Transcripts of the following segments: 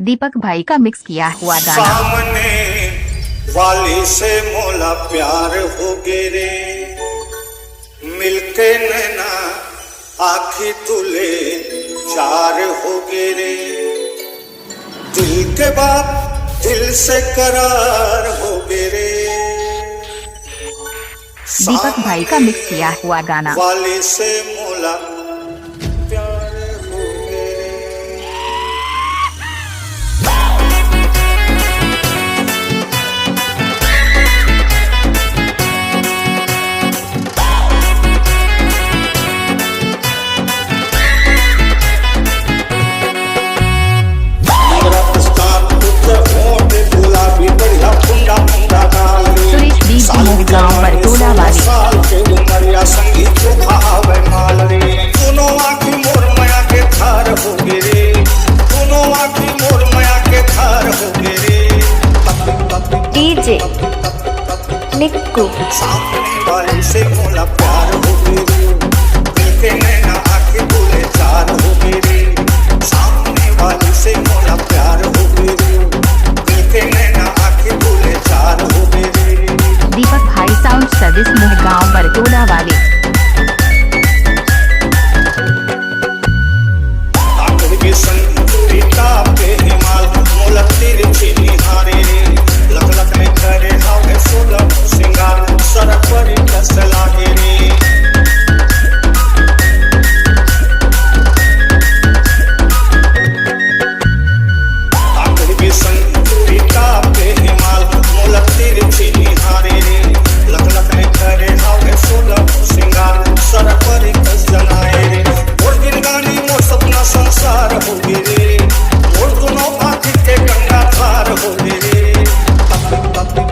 दीपक भाई का मिक्स किया हुआ गाना। सामने वाली से मोला प्यार हो गे रे, मिलके नैना आखी तुले चार हो गे रे, दिल के बात दिल से करार हो गे रे। दीपक भाई का मिक्स किया हुआ गाना। वाली से मोला प्यार हो गे रे। सुरेश डी गाँव बरतोला वाली। साल के उमरिया संगीत भावे माल रे, दोनों आँखी मोर माया के थार हो गे रे, दोनों आँखी मोर माया के थार हो गे रे। डीजे निक्कू सामने वाले से मोला प्यार हो गे रे, मिलके नैना आँखी बोले चार हो गे रे, सामने वाले से मोला प्यार हो गे रे, मिलके नैना आँखी बोले चार हो गे रे। दीपक भाई साउंड सर्विस गाँव बरतोला वाले।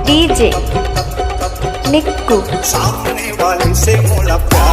डीजे निक्कू सामने वाले से मोला प्यार